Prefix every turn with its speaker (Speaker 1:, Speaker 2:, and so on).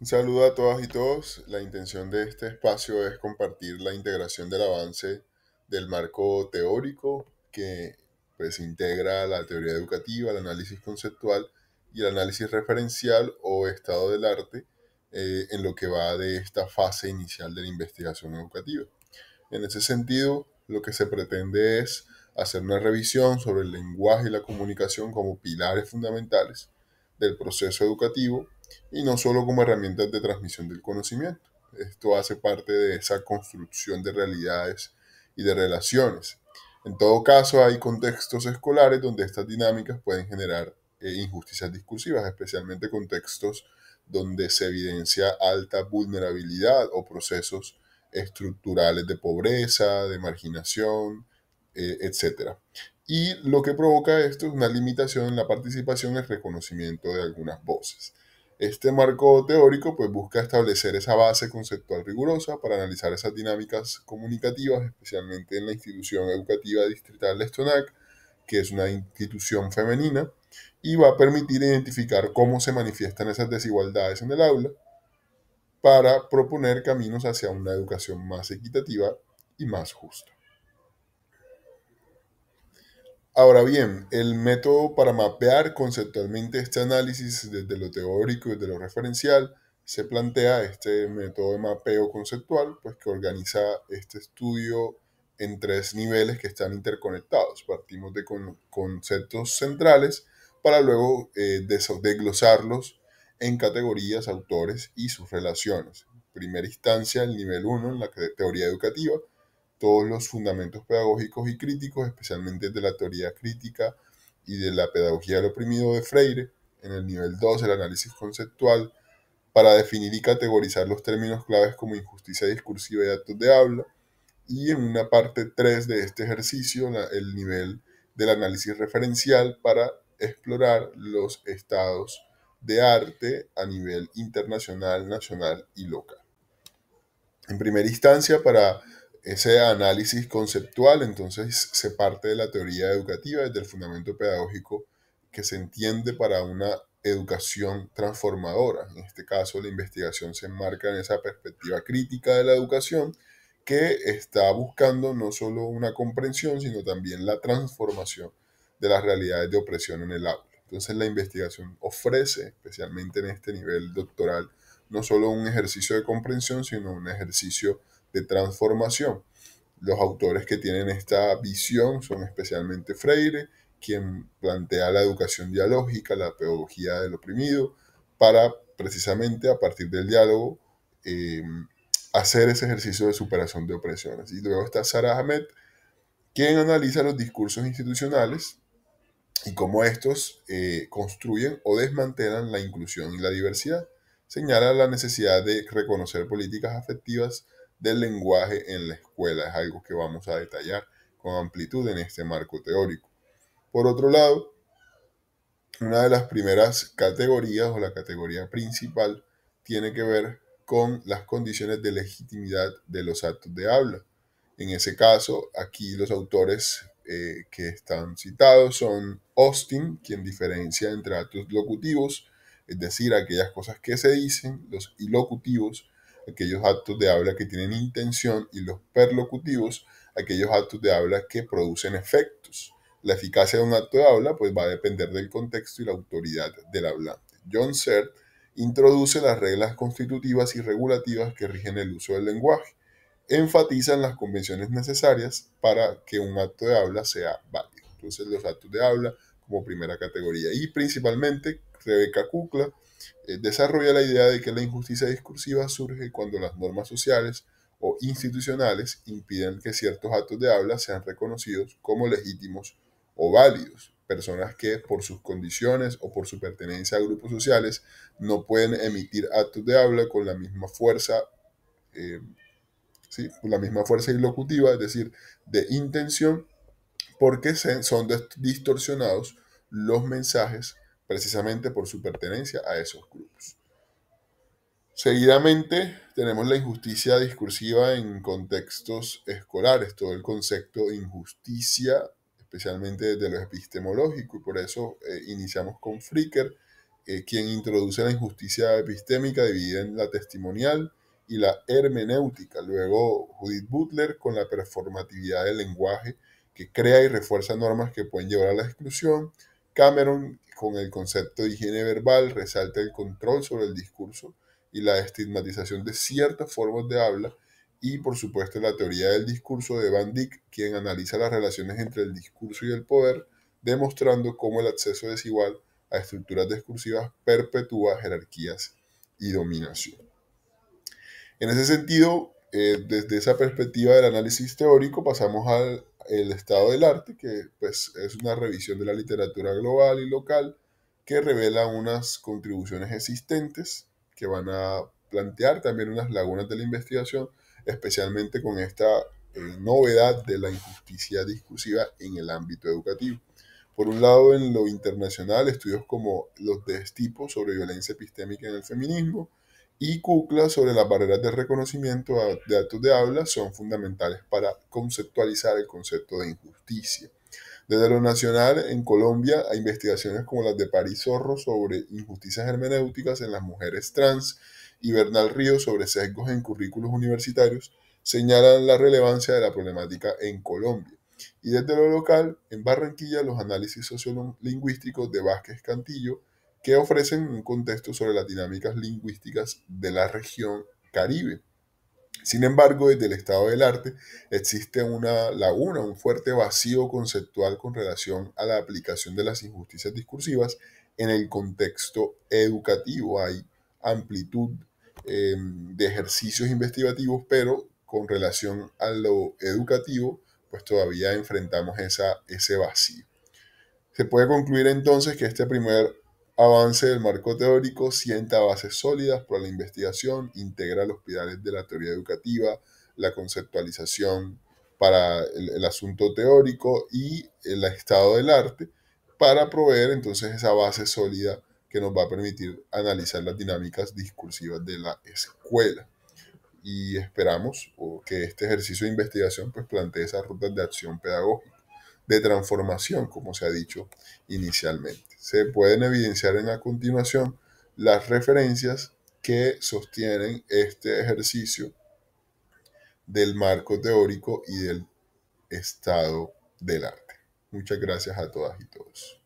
Speaker 1: Un saludo a todas y todos. La intención de este espacio es compartir la integración del avance del marco teórico que pues integra la teoría educativa, el análisis conceptual y el análisis referencial o estado del arte en lo que va de esta fase inicial de la investigación educativa. En ese sentido, lo que se pretende es hacer una revisión sobre el lenguaje y la comunicación como pilares fundamentales del proceso educativo y no solo como herramientas de transmisión del conocimiento. Esto hace parte de esa construcción de realidades y de relaciones. En todo caso, hay contextos escolares donde estas dinámicas pueden generar injusticias discursivas, especialmente contextos donde se evidencia alta vulnerabilidad o procesos estructurales de pobreza, de marginación, etcétera. Y lo que provoca esto es una limitación en la participación y el reconocimiento de algunas voces. Este marco teórico pues busca establecer esa base conceptual rigurosa para analizar esas dinámicas comunicativas, especialmente en la institución educativa distrital de Estonac, que es una institución femenina, y va a permitir identificar cómo se manifiestan esas desigualdades en el aula para proponer caminos hacia una educación más equitativa y más justa. Ahora bien, el método para mapear conceptualmente este análisis desde lo teórico y desde lo referencial se plantea este método de mapeo conceptual, pues que organiza este estudio en tres niveles que están interconectados. Partimos de conceptos centrales para luego desglosarlos en categorías, autores y sus relaciones. En primera instancia, el nivel uno en la teoría educativa, todos los fundamentos pedagógicos y críticos, especialmente de la teoría crítica y de la pedagogía del oprimido de Freire. En el nivel 2 el análisis conceptual para definir y categorizar los términos claves como injusticia discursiva y actos de habla. Y en una parte 3 de este ejercicio, el nivel del análisis referencial para explorar los estados de arte a nivel internacional, nacional y local. En primera instancia, para ese análisis conceptual, entonces se parte de la teoría educativa, desde el fundamento pedagógico que se entiende para una educación transformadora. En este caso, la investigación se enmarca en esa perspectiva crítica de la educación que está buscando no solo una comprensión, sino también la transformación de las realidades de opresión en el aula. Entonces, la investigación ofrece, especialmente en este nivel doctoral, no solo un ejercicio de comprensión, sino un ejercicio de transformación. Los autores que tienen esta visión son especialmente Freire, quien plantea la educación dialógica, la pedagogía del oprimido, para precisamente a partir del diálogo eh, hacer ese ejercicio de superación de opresiones. Y luego está Sara Ahmed, quien analiza los discursos institucionales y cómo estos construyen o desmantelan la inclusión y la diversidad. Señala la necesidad de reconocer políticas afectivas del lenguaje en la escuela. Es algo que vamos a detallar con amplitud en este marco teórico. Por otro lado, una de las primeras categorías o la categoría principal tiene que ver con las condiciones de legitimidad de los actos de habla. En ese caso, aquí los autores que están citados son Austin, quien diferencia entre actos locutivos, es decir, aquellas cosas que se dicen, los ilocutivos, aquellos actos de habla que tienen intención, y los perlocutivos, aquellos actos de habla que producen efectos. La eficacia de un acto de habla pues va a depender del contexto y la autoridad del hablante. John Searle introduce las reglas constitutivas y regulativas que rigen el uso del lenguaje. Enfatizan las convenciones necesarias para que un acto de habla sea válido. Entonces, los actos de habla como primera categoría. Y principalmente, Rebecca Kukla desarrolla la idea de que la injusticia discursiva surge cuando las normas sociales o institucionales impiden que ciertos actos de habla sean reconocidos como legítimos o válidos. Personas que por sus condiciones o por su pertenencia a grupos sociales no pueden emitir actos de habla con la misma fuerza, eh, ¿sí? Con la misma fuerza ilocutiva, es decir, de intención, porque son distorsionados los mensajes precisamente por su pertenencia a esos grupos. Seguidamente tenemos la injusticia discursiva en contextos escolares, todo el concepto de injusticia, especialmente desde lo epistemológico, y por eso iniciamos con Fricker, quien introduce la injusticia epistémica dividida en la testimonial y la hermenéutica. Luego Judith Butler con la performatividad del lenguaje, que crea y refuerza normas que pueden llevar a la exclusión. Cameron con el concepto de higiene verbal resalta el control sobre el discurso y la estigmatización de ciertas formas de habla. Y por supuesto la teoría del discurso de Van Dyck, quien analiza las relaciones entre el discurso y el poder, demostrando cómo el acceso desigual a estructuras discursivas perpetúa jerarquías y dominación. En ese sentido, desde esa perspectiva del análisis teórico, pasamos al el estado del arte, que pues, es una revisión de la literatura global y local que revela unas contribuciones existentes que van a plantear también unas lagunas de la investigación, especialmente con esta novedad de la injusticia discursiva en el ámbito educativo. Por un lado, en lo internacional, estudios como los de Estipo sobre violencia epistémica en el feminismo y Kukla sobre las barreras de reconocimiento de actos de habla son fundamentales para conceptualizar el concepto de injusticia. Desde lo nacional, en Colombia, hay investigaciones como las de París Zorro sobre injusticias hermenéuticas en las mujeres trans y Bernal Ríos sobre sesgos en currículos universitarios señalan la relevancia de la problemática en Colombia. Y desde lo local, en Barranquilla, los análisis sociolingüísticos de Vázquez Cantillo, que ofrecen un contexto sobre las dinámicas lingüísticas de la región Caribe. Sin embargo, desde el estado del arte existe una laguna, un fuerte vacío conceptual con relación a la aplicación de las injusticias discursivas en el contexto educativo. Hay amplitud de ejercicios investigativos, pero con relación a lo educativo, pues todavía enfrentamos ese vacío. Se puede concluir entonces que este primer avance del marco teórico sienta bases sólidas para la investigación, integra los pilares de la teoría educativa, la conceptualización para el asunto teórico y el estado del arte para proveer entonces esa base sólida que nos va a permitir analizar las dinámicas discursivas de la escuela. Y esperamos que este ejercicio de investigación pues plantee esas rutas de acción pedagógica de transformación, como se ha dicho inicialmente. Se pueden evidenciar en la continuación las referencias que sostienen este ejercicio del marco teórico y del estado del arte. Muchas gracias a todas y todos.